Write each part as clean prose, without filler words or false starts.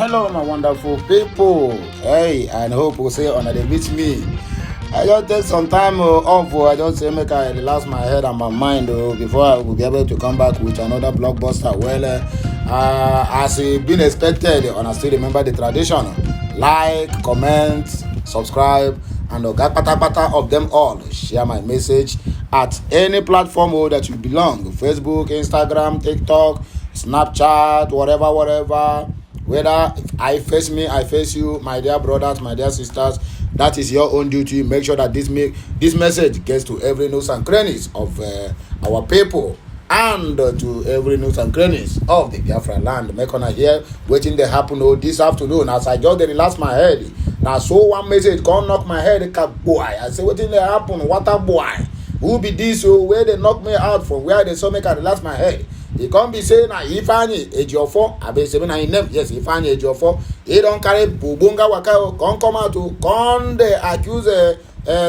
Hello, my wonderful people. Hey, I hope you say on they meet me. I just take some time off. I just say make I relax my head and my mind before I will be able to come back with another blockbuster. Well, as it been expected, and I still remember the tradition. Like, comment, subscribe, and pata of them all. Share my message at any platform that you belong. Facebook, Instagram, TikTok, Snapchat, whatever. Whether I face me, I face you, my dear brothers, my dear sisters, that is your own duty. Make sure that this message gets to every nooks and crannies of our people and to every nooks and crannies of the Biafra land. Make on here waiting to happen this afternoon as I just relax my head. Now, so one message come knock my head, boy. I say, waiting to happen, what a boy. Who be this? Where they knock me out from? Where they saw make I relax my head? He can't be saying IFEANYI Ejiofor. I be saying in name. Yes, IFEANYI Ejiofor. He don't carry bubunga waka. Come out to come they accuse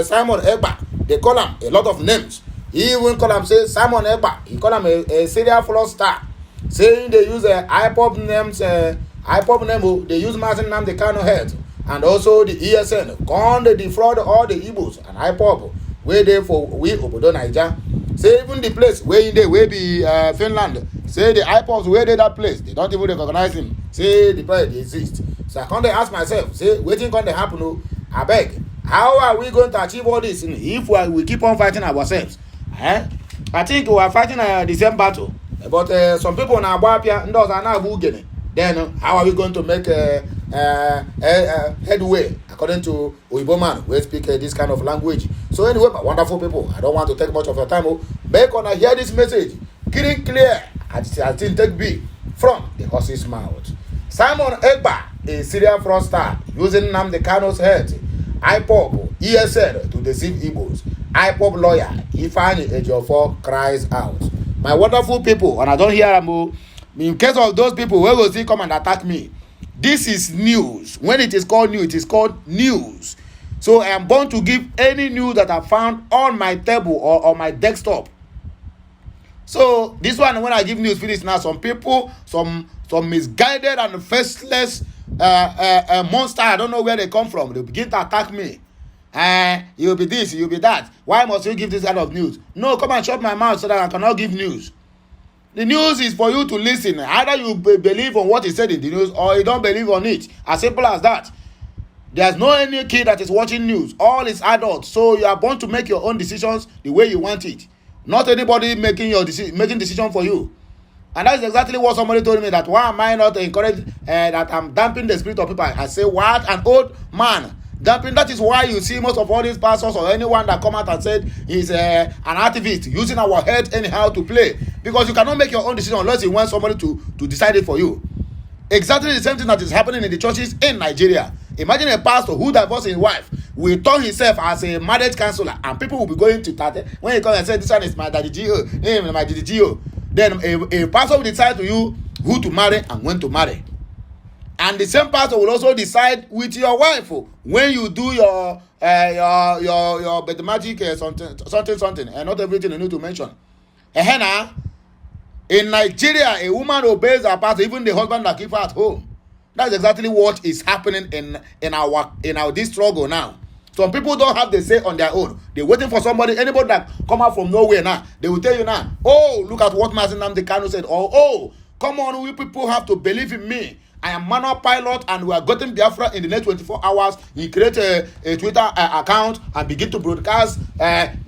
Simon Ekpa. They call him a lot of names. He even call him say Simon Ekpa. He call him a serial fraudster. Saying they use IPOB names. IPOB name. They use Nnamdi Kanu head and also the ESN. Come they defraud all the Igbos and IPOB. Where they for we Obodo Naija. Say even the place where they will be Finland. Say the IPOBs where they that place. They don't even recognize him. Say the place exists. So I can't ask myself. Say waiting can happen. No, I beg. How are we going to achieve all this if we keep on fighting ourselves? I think we are fighting the same battle. But some people now Bapia those are now Bugene. Then how are we going to make headway according to Oyibo man who speak this kind of language? So anyway, my wonderful people, I don't want to take much of your time. Make on hear this message, getting clear as it take B from the horse's mouth. Simon Ekpa, a serial fraudster using Nnamdi Kanu's head, IPOB, ESN to deceive Igbos. IPOB lawyer, IFEANYI Ejiofor cries out. My wonderful people, and I don't hear them. In case of those people who will see come and attack me, this is news. When it is called news, it is called news. So I am bound to give any news that I found on my table or on my desktop. So this one, when I give news finish now, some people, some misguided and faceless monster, I don't know where they come from. They begin to attack me. You'll be this, you'll be that. Why must you give this kind of news? No, come and shut my mouth so that I cannot give news. The news is for you to listen. Either you believe on what is said in the news or you don't believe on it. As simple as that. There's no any kid that is watching news. All is adults. So you are born to make your own decisions the way you want it. Not anybody making decision for you. And that's exactly what somebody told me, that why am I not encouraged that I'm damping the spirit of people. I say, what? An old man damping. That is why you see most of all these pastors or anyone that come out and said he's an activist using our head anyhow to play. Because you cannot make your own decision unless you want somebody to decide it for you. Exactly the same thing that is happening in the churches in Nigeria. Imagine a pastor who divorced his wife will turn himself as a marriage counselor, and people will be going to that when he comes and say this one is my daddy Gio, my daddy Gio. Then a pastor will decide to you who to marry and when to marry. And the same pastor will also decide with your wife when you do your mathematic something, and not everything you need to mention. In Nigeria, a woman obeys her pastor, even the husband that keep her at home. That's exactly what is happening in our this struggle now. Some people don't have the say on their own. They're waiting for somebody, anybody that come out from nowhere now. They will tell you now, oh, look at what Nnamdi Kanu said. Or, oh, come on, we people have to believe in me. I am manual pilot and we are getting Biafra in the next 24 hours. You create a Twitter account and begin to broadcast,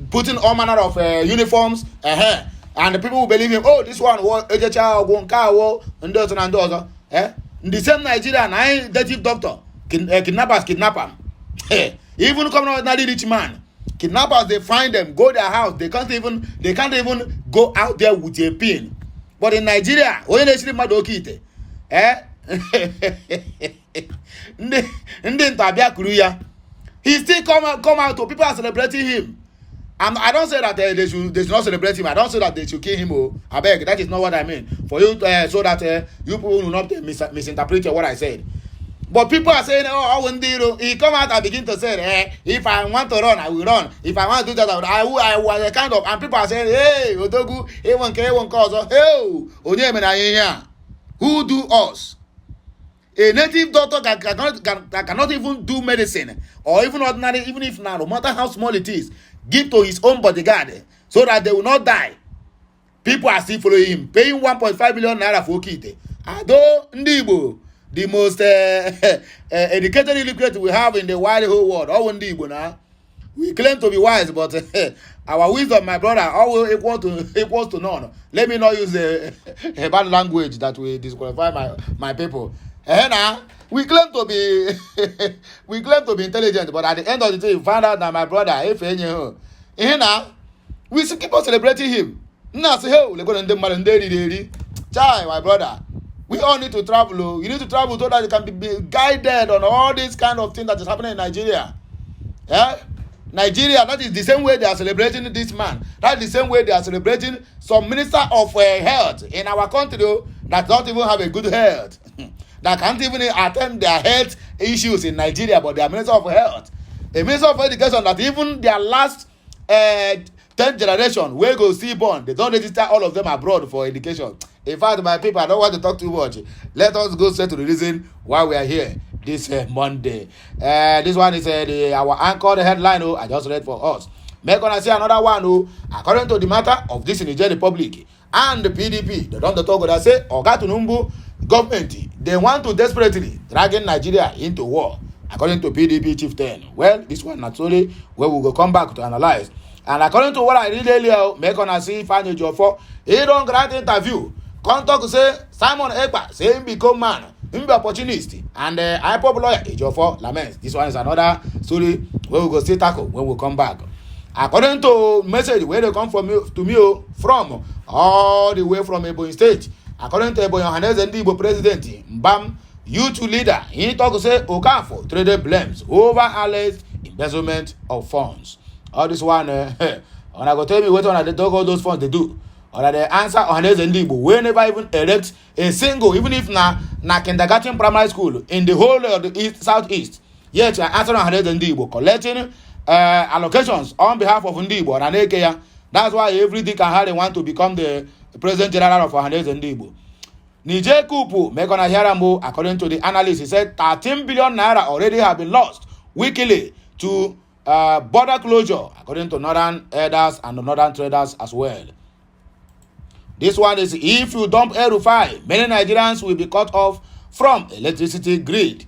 putting all manner of uniforms. And the people will believe him. Oh, this one was and those. The same Nigerian, native doctor, kidnappers kidnap him. Even coming out ordinary rich man, kidnappers, they find them, go their house. They can't even go out there with a pin. But in Nigeria, when they see madokite, he still come out to people are celebrating him. I don't say that they should not celebrate him. I don't say that they should kill him. I beg, that is not what I mean. For you, so that you people will not misinterpret what I said. But people are saying, oh, I won't do. He come out and begin to say, if I want to run, I will run. If I want to do that, I will kind of. And people are saying, hey, Odogu, A1K, A1 cause, hey, who do us? A native doctor cannot even do medicine, or even ordinary, even if now, no matter how small it is, give to his own bodyguard so that they will not die. People are still following him, paying 1.5 million naira for Okite. Although Ndibo, the most educated illiterate we have in the wide whole world, all Ndibo now, we claim to be wise, but our wisdom, my brother, always equals to none. Let me not use a bad language that will disqualify my people. Now we claim to be intelligent, but at the end of the day, we find out that my brother, FRAUDSTER, now we still keep on celebrating him. Now say, hey, my brother, we all need to travel. You need to travel so that you can be guided on all these kind of things that is happening in Nigeria. Yeah? Nigeria, that is the same way they are celebrating this man. That is the same way they are celebrating some minister of health in our country that don't even have a good health. That can't even attend their health issues in Nigeria, but they are minister of health. A minister of education that even their last 10th generation, where go see born, they don't register all of them abroad for education. In fact, my people, I don't want to talk too much. Let us go straight to the reason why we are here this Monday. This one is our anchor headline. I just read for us. Make gonna say another one. According to the matter of this Niger Republic and the PDP, they don't talk that say Oga Tinubu government, they want to desperately dragging Nigeria into war. According to PDP chieftain. Well, this one naturally where we will come back to analyze. And according to what I read earlier, make gonna see IFEANYI Ejiofor, he don't grant interview. Come talk say Simon Ekpa say him become man, him be opportunist, and IPOB lawyer Ejiofor laments. This one is another story where we go still tackle when we come back. According to message where they come from from all the way from Ebonyi State. According to Nnamdi Kanu president, Mbam youth leader, he talk say Okafor traded blames over alleged embezzlement of funds. All this one, when I go tell me what on they talk all those funds they do. Or that the answer on Nnamdi Kanu, we never even erect a single, even if na kindergarten primary school in the whole of the east, southeast. Yet your answer on Nnamdi Kanu, collecting allocations on behalf of Ndibo and Ekeya. That's why every Dick and Harry want to become the President General of Nnamdi Kanu. Niger Kupu, Megona Hiarambo, according to the analyst, he said 13 billion naira already have been lost weekly to border closure, according to northern elders and the northern traders as well. This one is, if you dump El-Rufai, many Nigerians will be cut off from electricity grid.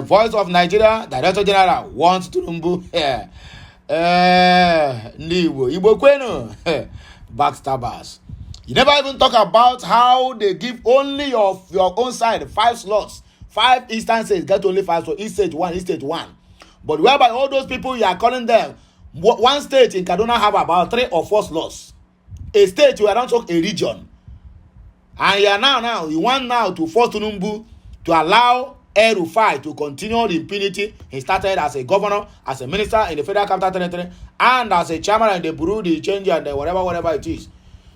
Voice of Nigeria, Director General wants Tinubu. Igbo Kwenu, backstabbers. You never even talk about how they give only your own side 5 slots, 5 instances, get only 5, so each stage 1, each stage 1. But whereby all those people you are calling them, one state in Kaduna have about 3 or 4 slots. A state, you are not talking a region. And you are now, you want now to force Tinubu to allow El-Rufai to continue the impunity he started as a governor, as a minister in the Federal Capital Territory, and as a chairman in the Bureau de Change and whatever it is.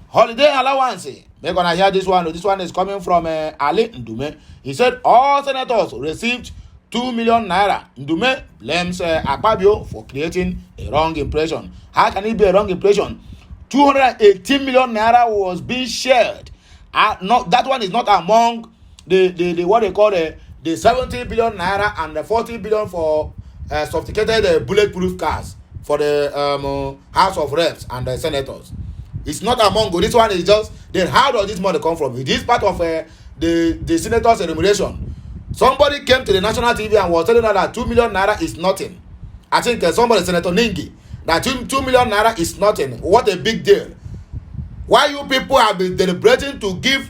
Holiday allowance. We're gonna hear this one. This one is coming from Ali Ndume. He said all senators received 2 million naira. Ndume blames Akpabio for creating a wrong impression. How can it be a wrong impression? 218 million naira was being shared. That one is not among the what they call the 70 billion naira and the 40 billion for sophisticated bulletproof cars for the House of Reps and the senators. It's not among. This one is just, then how does this money come from? It is part of the senators' remuneration. Somebody came to the national TV and was telling us that 2 million naira is nothing. I think somebody, Senator Ningi, that 2 million naira is nothing. What a big deal. Why you people have been deliberating to give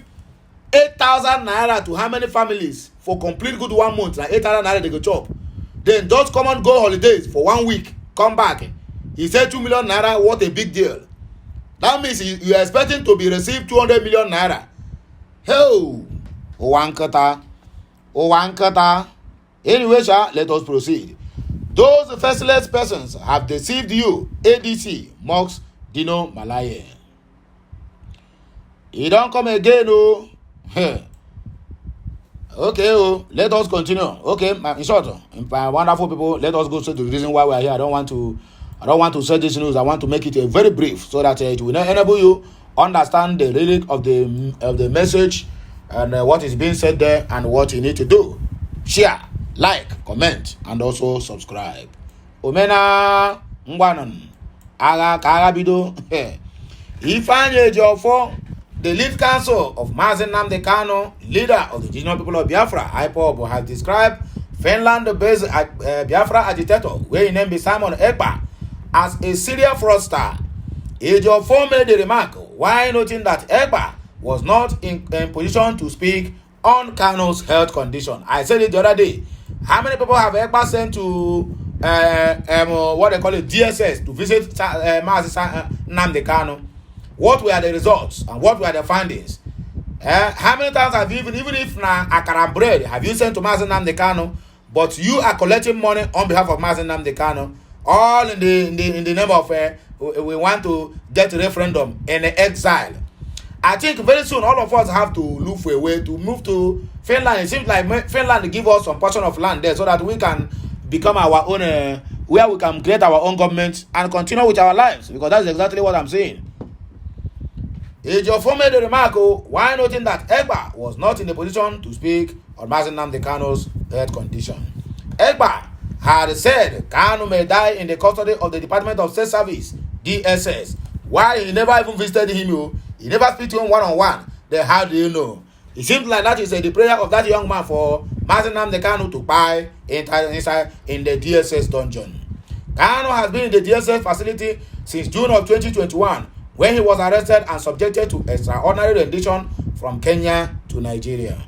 8,000 naira to how many families for complete good 1 month? Like 8,000 naira they go chop. Then just come and go holidays for 1 week. Come back. He said 2 million naira. What a big deal. That means you are expecting to be received 200 million naira. Hell, Owankata. Anyway, let us proceed. Those faceless persons have deceived you. ADC mocks Dino Malaye. He don't come again, oh. Okay, let us continue. Okay, in short, my wonderful people, let us go to the reason why we are here. I don't want to say this news. I want to make it a very brief so that it will enable you understand the lyric of the message and what is being said there and what you need to do. Share, like, comment, and also subscribe. Omena Ngwanon Aga Karabido IFEANYI Ejiofor, the lead counsel of Nnamdi Kanu, leader of the indigenous people of Biafra, IPOB, has described Finland-based Biafra agitator, where his name is Simon Ekpa, as a serial fraudster. Ejiofor made the remark while noting that Ekpa was not in position to speak on Kanu's health condition. I said it the other day. How many people have Ekpa sent to what they call it, DSS, to visit Nnamdi Kanu? What were the results and what were the findings? How many times have you, even if na akara bread, have you sent to Nnamdi Kanu, but you are collecting money on behalf of Nnamdi Kanu, all in the name of we want to get a referendum in exile? I think very soon all of us have to look for a way to move to Finland. It seems like Finland give us some portion of land there so that we can become our own, where we can create our own government and continue with our lives, because that's exactly what I'm saying. Ejiofor made a remark while noting that Ekpa was not in a position to speak on Nnamdi Kanu's health condition. Ekpa had said Kanu may die in the custody of the Department of State Service, DSS, while he never even visited him. He never speak to him one-on-one. Then how do you know? It seems like that is the prayer of that young man for Nnamdi Kanu to buy inside in the DSS dungeon. Kanu has been in the DSS facility since June of 2021, when he was arrested and subjected to extraordinary rendition from Kenya to Nigeria.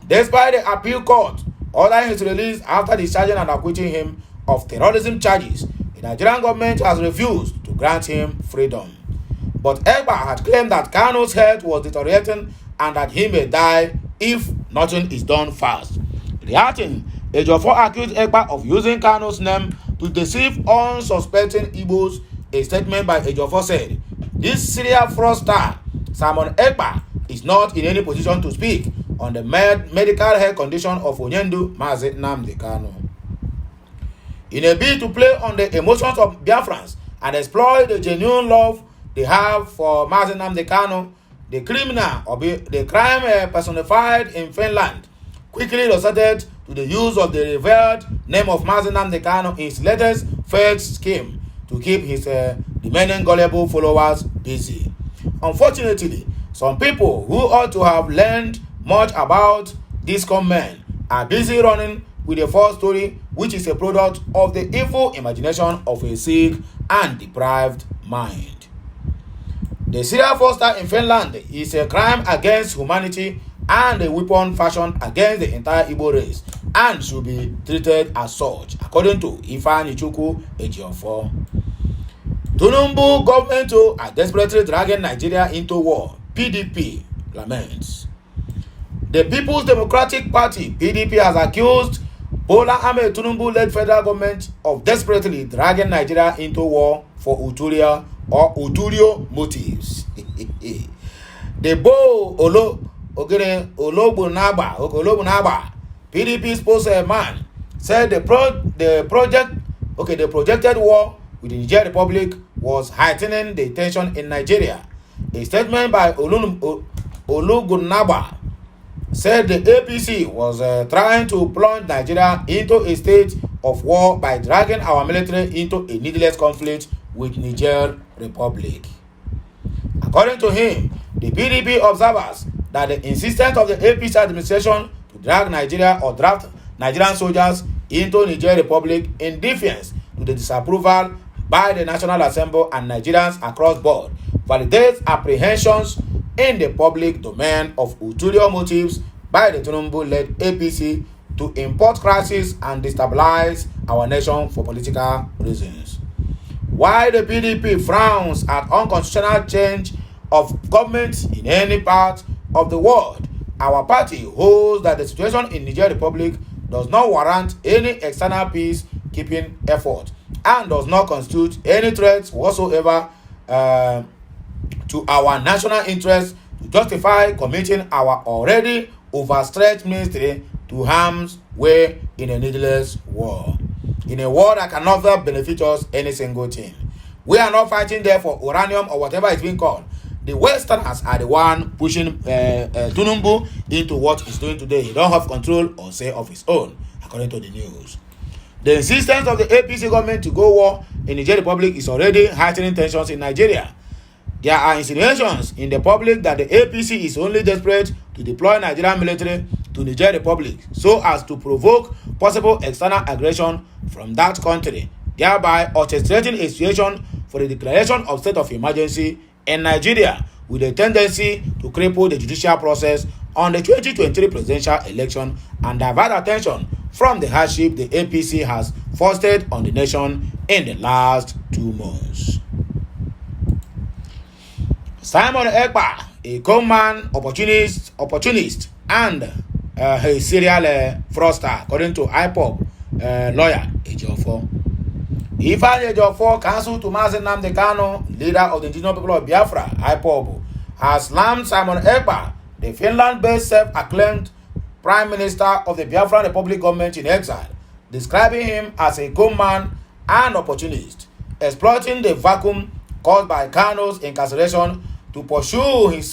Despite the appeal court ordering his release after discharging and acquitting him of terrorism charges, the Nigerian government has refused to grant him freedom. But Ekpa had claimed that Kanu's health was deteriorating and that he may die if nothing is done fast. Reacting, Ejiofor accused Ekpa of using Kanu's name to deceive unsuspecting Igbos. A statement by Ejiofor said, "This serial fraudster, Simon Ekpa, is not in any position to speak on the medical health condition of Onyendu Mazi Nnamdi Kanu." In a bid to play on the emotions of Biafrans and exploit the genuine love they have for Mazi Nnamdi Kanu, the criminal or the crime personified in Finland quickly resorted to the use of the revered name of Mazi Nnamdi Kanu in his latest failed scheme to keep his remaining gullible followers busy. Unfortunately, some people who ought to have learned much about this conman are busy running with a false story, which is a product of the evil imagination of a sick and deprived mind. The serial fraudster in Finland is a crime against humanity and a weapon fashioned against the entire Igbo race, and should be treated as such, according to IFEANYI Ejiofor. Tinubu government are desperately dragging Nigeria into war, PDP laments. The People's Democratic Party, PDP, has accused Bola Ahmed Tinubu-led federal government of desperately dragging Nigeria into war for ulterior motives. The Olobunaba, PDP spokesman, said the projected war with the Niger Republic was heightening the tension in Nigeria. A statement by Olugunaba said the APC was trying to plunge Nigeria into a state of war by dragging our military into a needless conflict with Niger Republic. According to him, the PDP observers that the insistence of the APC administration to drag Nigeria or draft Nigerian soldiers into Niger Republic in defiance to the disapproval by the National Assembly and Nigerians across board validates apprehensions in the public domain of ulterior motives by the Tinubu-led APC to import crisis and destabilize our nation for political reasons. While the PDP frowns at unconstitutional change of government in any part of the world, our party holds that the situation in Niger Republic does not warrant any external peacekeeping effort and does not constitute any threat whatsoever to our national interests to justify committing our already overstretched ministry to harm's way in a needless war. In a war that can never benefit us any single thing. We are not fighting there for uranium or whatever it's being called. the Westerners are the one pushing Tinubu into what he's doing today. He don't have control or say of his own, according to the news. The insistence of the APC government to go war in Niger Republic is already heightening tensions in Nigeria. There are insinuations in the public that the APC is only desperate to deploy Nigerian military to Niger Republic so as to provoke possible external aggression from that country, thereby orchestrating a situation for the declaration of state of emergency in Nigeria, with a tendency to cripple the judicial process on the 2023 presidential election and divert attention from the hardship the APC has fostered on the nation in the last 2 months. Simon Ekpa, a conman, opportunist, and a serial fraudster, according to IPOB lawyer Ejiofor. IFEANYI Ejiofor, counsel to Nnamdi Kanu, leader of the indigenous people of Biafra, IPOB, has slammed Simon Ekpa, the Finland-based self-acclaimed Prime Minister of the Biafran Republic government in exile, describing him as a conman and opportunist, exploiting the vacuum caused by Kanu's incarceration to pursue his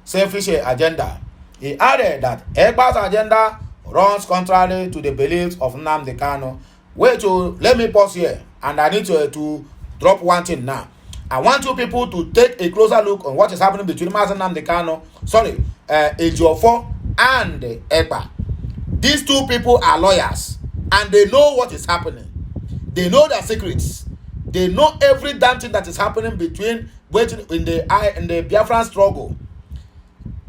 selfish agenda. He added that Ekpa's agenda runs contrary to the beliefs of Nnamdi Kanu. Wait, let me pause here, and I need to drop one thing now. I want you people to take a closer look on what is happening between Nnamdi Kanu, Ejiofor, and Ekpa. These two people are lawyers, and they know what is happening. They know their secrets. They know every damn thing that is happening between in the Biafran struggle.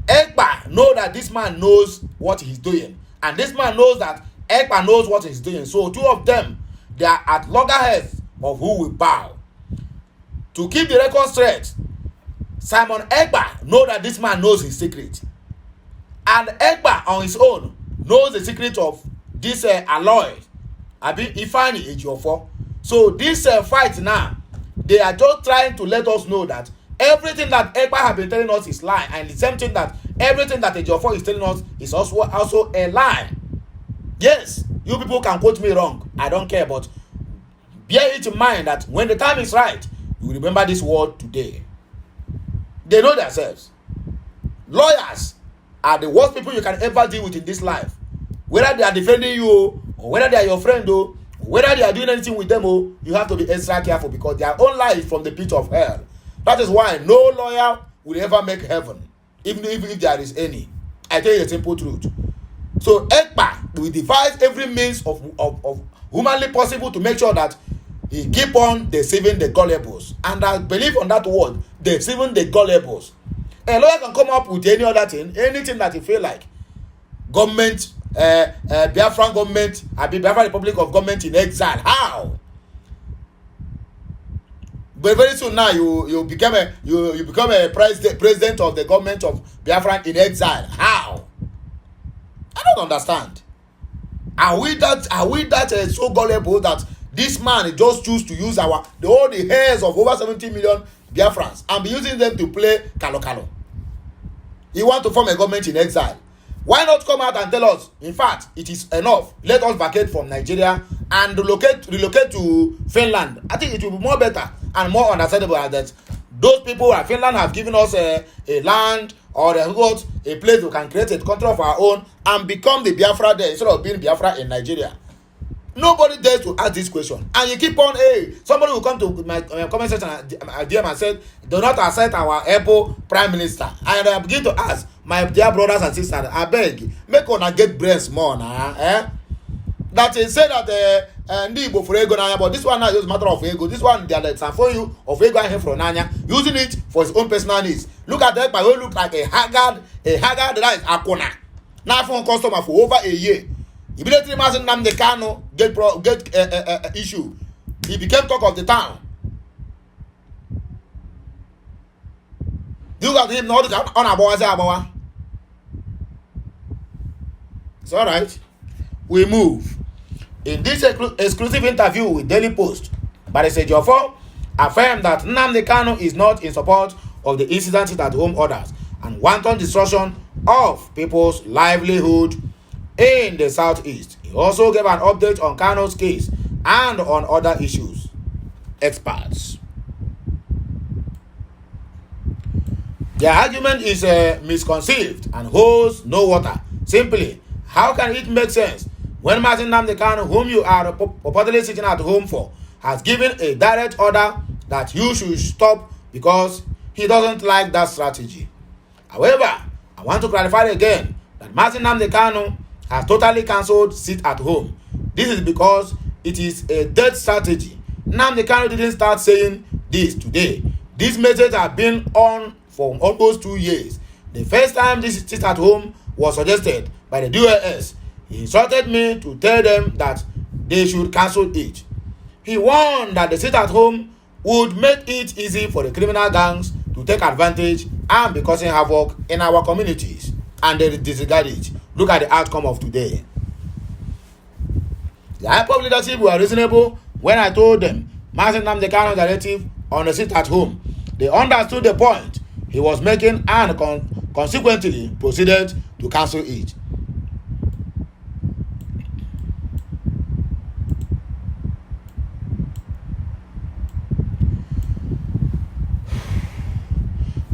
Ekpa know that this man knows what he's doing, and this man knows that Ekpa knows what he's doing. So two of them, they are at loggerheads of who will bow. To keep the record straight, Simon Ekpa know that this man knows his secret, and Ekpa on his own knows the secret of this alloy, IFEANYI Ejiofor. So this fight now, they are just trying to let us know that everything that Ekpa has been telling us is lie, and the same thing that everything that Ejiofor is telling us is also a lie. Yes, you people can quote me wrong, I don't care, but bear it in mind that when the time is right, you will remember this word today. They know themselves. Lawyers are the worst people you can ever deal with in this life. Whether they are defending you, or whether they are your friend, or whether they are doing anything with them, you have to be extra careful, because their own life is from the pit of hell. That is why no lawyer will ever make heaven, even if there is any. I tell you the simple truth. So Ekpa will devise every means of humanly possible to make sure that he keep on deceiving the gullibles. And I believe on that word, deceiving the gullibles. A lawyer can come up with any other thing, anything that he feel like. Government, Biafran government, Biafran Republic of government in exile. How? But very soon now you become a president of the government of Biafran in exile. How? I don't understand. Are we that so gullible that this man just choose to use all the hairs of over 70 million Biafrans and be using them to play kalo? He want to form a government in exile. Why not come out and tell us, in fact, it is enough. Let us vacate from Nigeria and relocate to Finland. I think it will be more better and more understandable that those people at Finland have given us a land, or they have got a place we can create a country of our own and become the Biafra there instead of being Biafra in Nigeria. Nobody dares to ask this question. And you keep on, somebody will come to my comment section DM and said, do not accept our Apple Prime Minister. And I begin to ask, my dear brothers and sisters, I beg, make una get brains more now. That is say that Igbo for ego nanya, but this one now is matter of ego. This one they are for you of ego and him from nanya, using it for his own personal needs. Look at that, but he look like a haggard that is Akona. Now phone customer for over a year. Immediately, Nnamdi Kanu get issue. He became talk of the town. Look at him now. On Abawa. It's all right. We move. In this exclusive interview with Daily Post, Ejiofor affirmed that Nnamdi Kanu is not in support of the incidents at home orders and wanton destruction of people's livelihood in the southeast. He also gave an update on Kanu's case and on other issues. Experts. Their argument is misconceived and holds no water. Simply, how can it make sense when Martin Nnamdi Kanu, whom you are purportedly sitting at home for, has given a direct order that you should stop because he doesn't like that strategy? However, I want to clarify again that Martin Nnamdi Kanu has totally cancelled sit at home. This is because it is a dead strategy. Nnamdi Kanu didn't start saying this today. This message has been on for almost 2 years. The first time this sit at home was suggested by the DOS, he instructed me to tell them that they should cancel it. He warned that the sit at home would make it easy for the criminal gangs to take advantage and be causing havoc in our communities, and they disregard it. Look at the outcome of today. The IPOB leadership were reasonable when I told them Martin Nnamdi Kanu directive on the sit at home. They understood the point he was making and consequently proceeded to cancel it.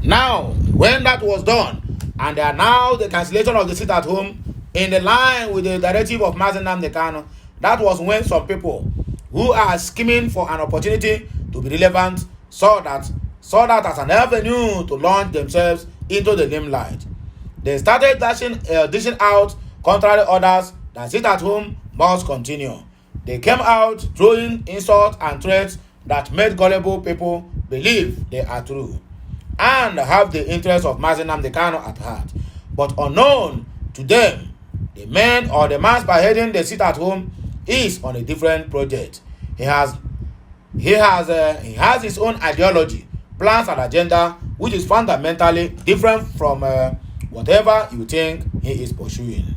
Now, when that was done, and they are now the cancellation of the sit at home in the line with the directive of Martin Nnamdi Kanu, that was when some people who are scheming for an opportunity to be relevant saw that as an avenue to launch themselves into the limelight. They started dishing out contrary orders that sit at home must continue. They came out throwing insults and threats that made gullible people believe they are true and have the interest of Martin Nnamdi Kanu at heart. But unknown to them, the man or the man spearheading the sit at home is on a different project. He has his own ideology, plans and agenda, which is fundamentally different from whatever you think he is pursuing.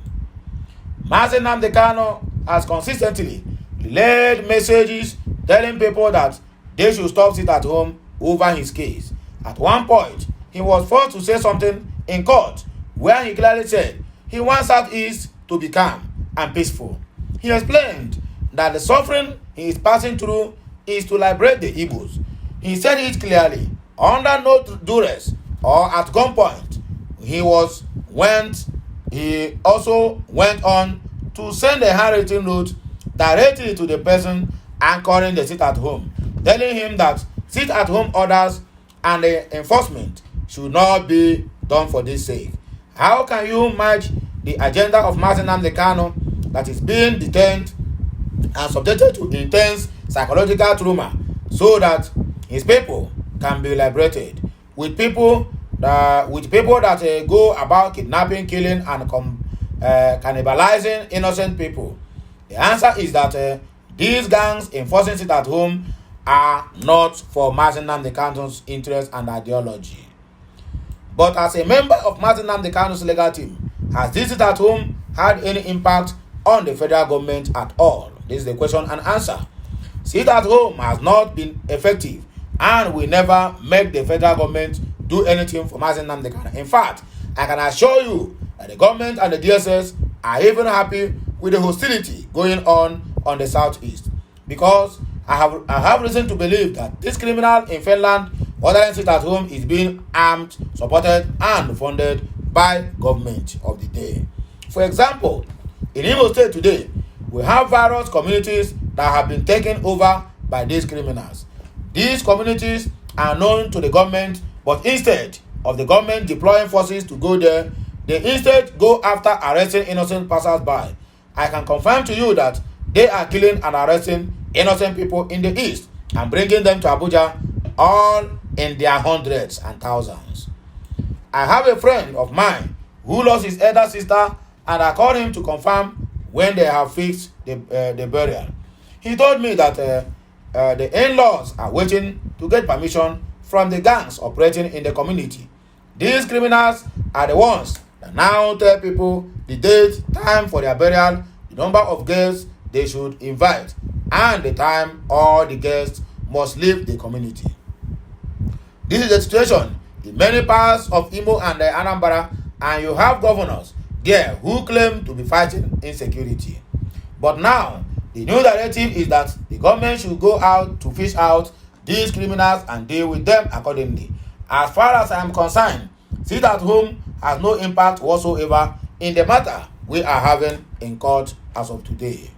Martin Nnamdi Kanu has consistently relayed messages telling people that they should stop sit at home over his case. At one point, he was forced to say something in court where he clearly said he wants Southeast to be calm and peaceful. He explained that the suffering he is passing through is to liberate the Igbos. He said it clearly, under no duress or at gunpoint. He also went on to send a handwritten note directly to the person anchoring the sit at home, telling him that sit at home orders and the enforcement should not be done for this sake. How can you match the agenda of Martin Nnamdi Kanu that is being detained and subjected to intense psychological trauma so that his people can be liberated with people that go about kidnapping, killing, and cannibalizing innocent people? The answer is that these gangs enforcing sit at home are not for Martin Nnamdi Kanu's interest and ideology. But as a member of Martin Nnamdi Kanu's legal team, has this sit at home had any impact on the federal government at all? This is the question and answer. Sit at home has not been effective and will never make the federal government do anything for Martin Nnamdi Kanu. In fact, I can assure you that the government and the DSS are even happy with the hostility going on the southeast, because I have reason to believe that this criminal in Finland ordering sit at home is being armed, supported, and funded by government of the day. For example, in Imo State today, we have various communities that have been taken over by these criminals. These communities are known to the government, but instead of the government deploying forces to go there, they instead go after arresting innocent passers-by. I can confirm to you that they are killing and arresting innocent people in the east and bringing them to Abuja, all in their hundreds and thousands. I have a friend of mine who lost his elder sister, and I called him to confirm when they have fixed the burial. He told me that the in-laws are waiting to get permission from the gangs operating in the community. These criminals are the ones that now tell people the date, time for their burial, the number of guests they should invite, and the time all the guests must leave the community. This is the situation in many parts of Imo and Anambra, and you have governors there who claim to be fighting insecurity. But now, the new directive is that the government should go out to fish out these criminals and deal with them accordingly. As far as I am concerned, sit at home has no impact whatsoever in the matter we are having in court as of today.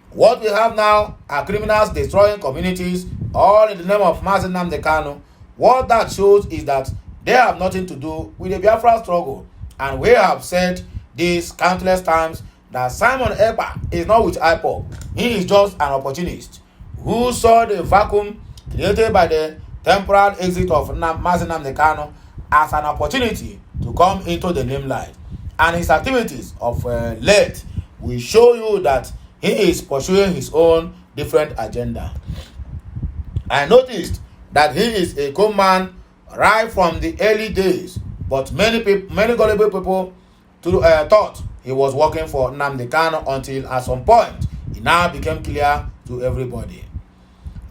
What we have now are criminals destroying communities, all in the name of Nnamdi Kanu. What that shows is that they have nothing to do with the Biafra struggle. And we have said this countless times that Simon Ekpa is not with IPOB. He is just an opportunist who saw the vacuum created by the temporal exit of Nnamdi Kanu as an opportunity to come into the limelight. And his activities of late will show you that he is pursuing his own different agenda. I noticed that he is a conman right from the early days, but many gullible people thought he was working for Nnamdi Kanu until at some point it now became clear to everybody.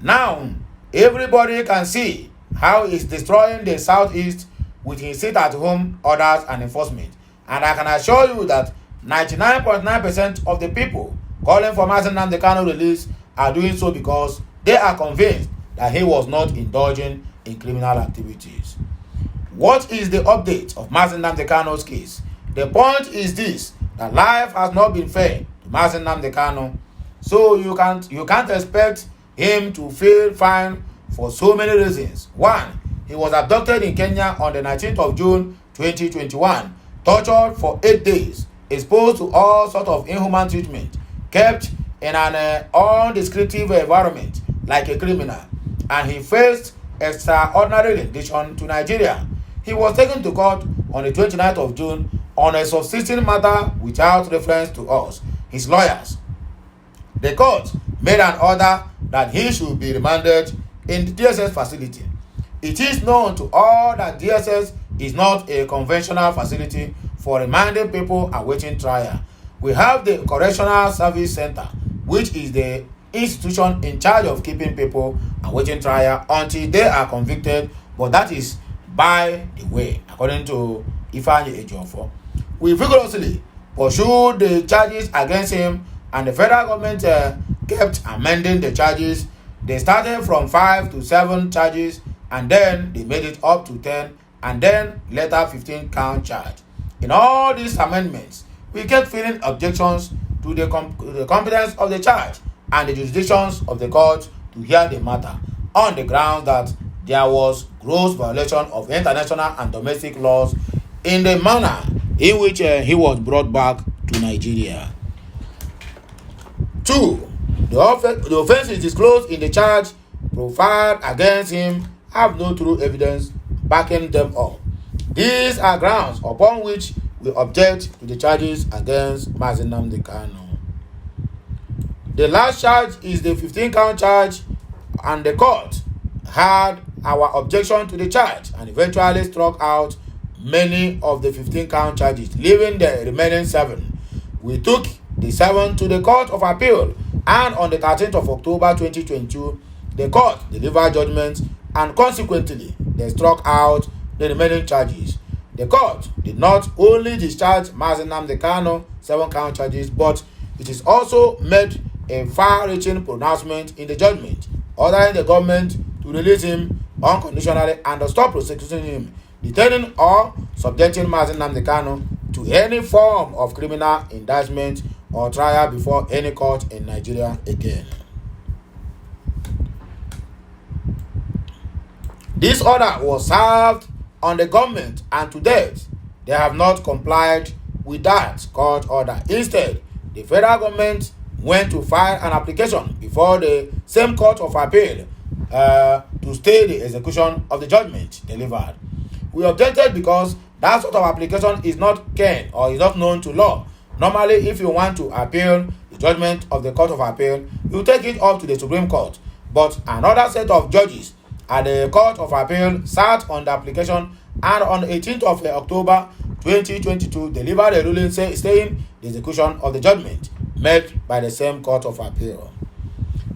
Now everybody can see how he's destroying the southeast with his sit-at-home orders and enforcement, and I can assure you that 99.9% of the people calling for Nnamdi Kanu release are doing so because they are convinced that he was not indulging in criminal activities. What is the update of Nnamdi Kanu's case? The point is this, that life has not been fair to Nnamdi Kanu, so you can't expect him to feel fine for so many reasons. One, he was abducted in Kenya on the 19th of June 2021, tortured for 8 days, exposed to all sorts of inhuman treatment, kept in an undescriptive environment like a criminal, and he faced extraordinary rendition to Nigeria. He was taken to court on the 29th of June on a subsisting matter without reference to us, his lawyers. The court made an order that he should be remanded in the DSS facility. It is known to all that DSS is not a conventional facility for remanding people awaiting trial. We have the Correctional Service Center, which is the institution in charge of keeping people awaiting trial until they are convicted, but that is by the way, according to IFEANYI Ejiofor. We vigorously pursued the charges against him, and the federal government kept amending the charges. They started from 5 to 7 charges, and then they made it up to 10, and then later 15 count charge. In all these amendments, we kept feeling objections to the competence of the charge and the jurisdictions of the court to hear the matter, on the ground that there was gross violation of international and domestic laws in the manner in which he was brought back to Nigeria. 2. The offenses disclosed in the charge profiled against him have no true evidence backing them up. These are grounds upon which we object to the charges against Nnamdi Kanu. The last charge is the 15-count charge, and the court had our objection to the charge and eventually struck out many of the 15-count charges, leaving the remaining 7. We took the 7 to the Court of Appeal, and on the 13th of October 2022, the court delivered judgment, and consequently, they struck out the remaining charges. The court did not only discharge Nnamdi Kanu 7-count charges, but it is also made a far-reaching pronouncement in the judgment, ordering the government to release him unconditionally and to stop prosecuting him, detaining or subjecting Nnamdi Kanu to any form of criminal indictment or trial before any court in Nigeria again. This order was served on the government, and to date, they have not complied with that court order. Instead, the federal government went to file an application before the same Court of Appeal to stay the execution of the judgment delivered. We objected because that sort of application is not keen or is not known to law. Normally, if you want to appeal the judgment of the Court of Appeal, you take it up to the Supreme Court. But another set of judges at the Court of Appeal sat on the application, and on the 18th of October 2022 delivered a ruling staying the execution of the judgment made by the same Court of Appeal.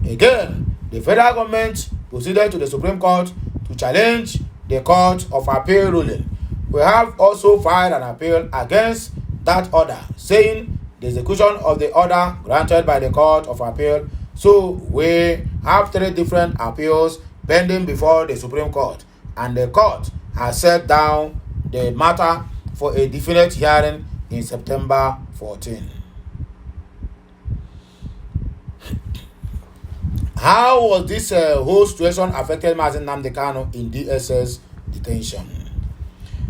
Again, the federal government proceeded to the Supreme Court to challenge the Court of Appeal ruling. We have also filed an appeal against that order, saying the execution of the order granted by the Court of Appeal. So we have 3 different appeals pending before the Supreme Court, and the court has set down the matter for a definite hearing in September 14. How was this whole situation affected Nnamdi Kanu in DSS detention?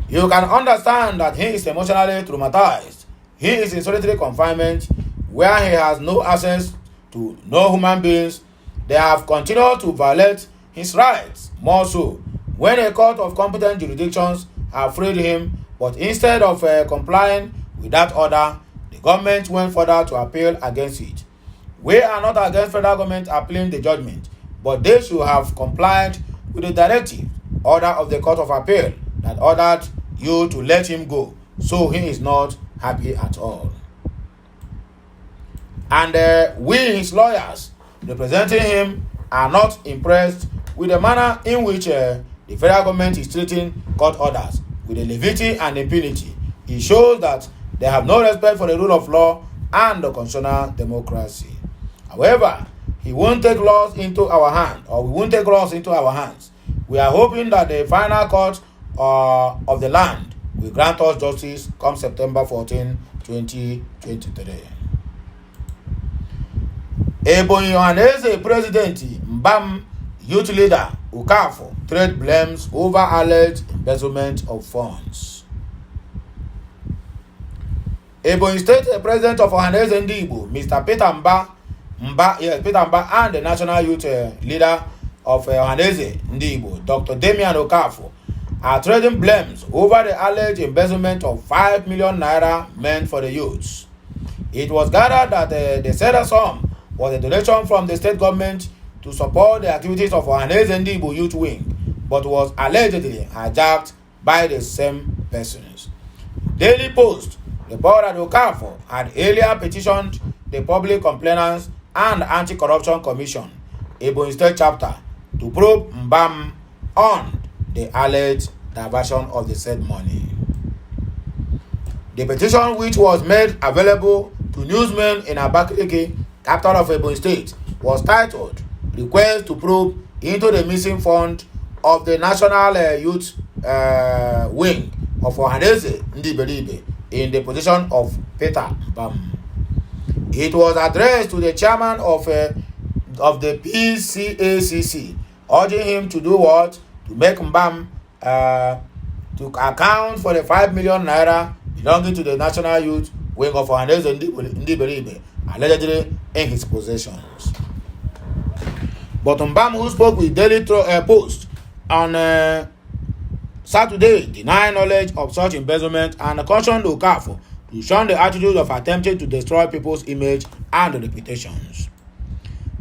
You can understand that he is emotionally traumatized. He is in solitary confinement where he has no access to no human beings. They have continued to violate his rights, more so when a court of competent jurisdictions have freed him, but instead of complying with that order, the government went further to appeal against it. We are not against federal government appealing the judgment, but they should have complied with the directive order of the Court of Appeal that ordered you to let him go, so he is not happy at all. And we, his lawyers, representing him, are not impressed with the manner in which the federal government is treating court orders with the levity and impunity. It shows that they have no respect for the rule of law and the constitutional democracy. However, he won't take laws into our hands, or we won't take laws into our hands. We are hoping that the final court of the land will grant us justice come September 14, 2023. Ebonyi Ohanaeze President Mbam Youth Leader Okafor trade blames over alleged embezzlement of funds. Ebonyi State President of Ohanaeze Ndigbo, Mr. Peter Mba, and the National Youth Leader of Ohanaeze Ndigbo, Dr. Damian Okafor, are trading blames over the alleged embezzlement of 5 million naira meant for the youths. It was gathered that the said sum was a donation from the state government to support the activities of Ohanaeze Ndigbo Youth Wing, but was allegedly hijacked by the same persons. Daily Post reported that Okafor had earlier petitioned the Public Complainants and Anti-Corruption Commission, Ebonyi State Chapter, to probe Mbam on the alleged diversion of the said money. The petition, which was made available to newsmen in Abakaliki, capital of Ebonyi State, was titled "Request to Probe into the Missing Fund of the National Youth Wing of Ohanaeze Ndigbo in the position of Peter Mbam." It was addressed to the chairman of the PCACC, urging him to do what? To make Mbam to account for the 5 million naira belonging to the National Youth Wing of Ohanaeze Ndigbo, allegedly in his possessions. But Mbam, who spoke with Daily Post on Saturday, denied knowledge of such embezzlement and cautioned Okafor to shun the attitude of attempting to destroy people's image and reputations.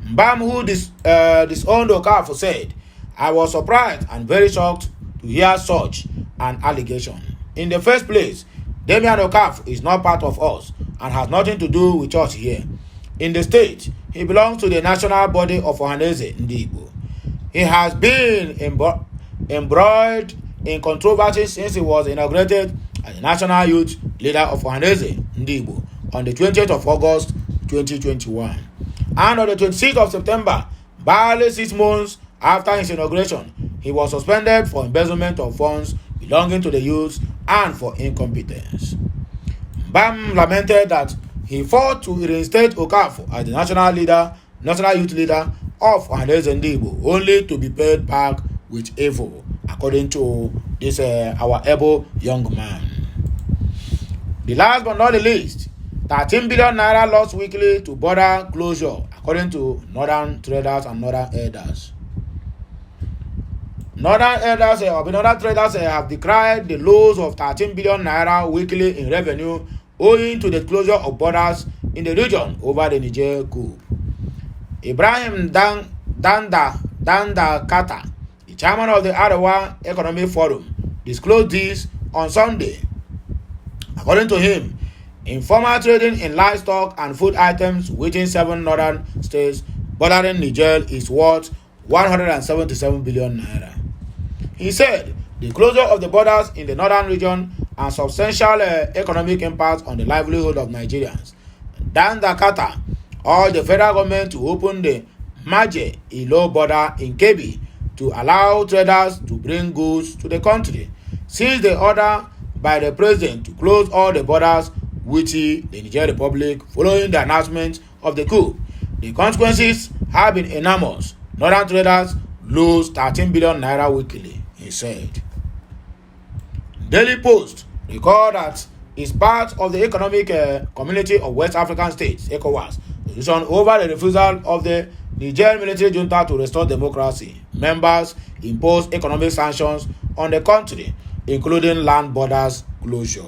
Mbam, who disowned Okafor, said, "I was surprised and very shocked to hear such an allegation. In the first place, Damian Okafor is not part of us and has nothing to do with us here. In the state, he belongs to the national body of Ohanaeze Ndigbo. He has been embroiled in controversy since he was inaugurated as the National Youth Leader of Ohanaeze Ndigbo on the 20th of August 2021. And on the 26th of September, barely 6 months after his inauguration, he was suspended for embezzlement of funds belonging to the youth and for incompetence." Mbam lamented that he fought to reinstate Okafor as the National Youth Leader of Ohanaeze Ndigbo, only to be paid back with evil, according to this our able young man. The last but not the least, 13 billion naira lost weekly to border closure, according to northern traders and northern elders. Northern traders have decried the loss of 13 billion naira weekly in revenue owing to the closure of borders in the region over the Niger coup. Ibrahim Danda Kata, the chairman of the Arewa Economic Forum, disclosed this on Sunday. According to him, informal trading in livestock and food items within 7 northern states bordering Niger is worth 177 billion naira. He said the closure of the borders in the northern region and substantial economic impact on the livelihood of Nigerians. Danda Kata urged the federal government to open the Maje-Ilo border in Kebbi to allow traders to bring goods to the country. since the order by the president to close all the borders with the Niger Republic following the announcement of the coup. The consequences have been enormous. Northern traders lose 13 billion naira weekly, he said. Daily Post record that is part of the Economic Community of West African States, ECOWAS, position over the refusal of the Niger military junta to restore democracy. Members impose economic sanctions on the country, including land borders closure.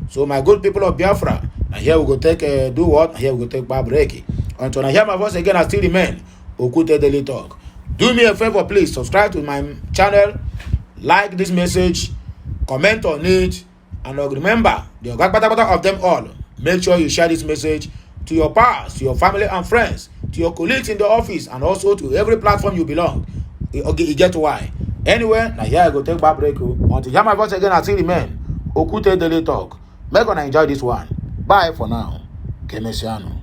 So my good people of Biafra, and here we go take do what? Here we go take bar break. Until I hear my voice again, I still remain Okute Daily Talk. Do me a favor, please subscribe to my channel, like this message, comment on it, and remember, the of them all. Make sure you share this message to your pals, to your family and friends, to your colleagues in the office, and also to every platform you belong. You get why. Anyway, now here I go take back break. Until you hear my voice again, I still remain Okute Daily Talk. Make gonna enjoy this one. Bye for now. Kemesiano.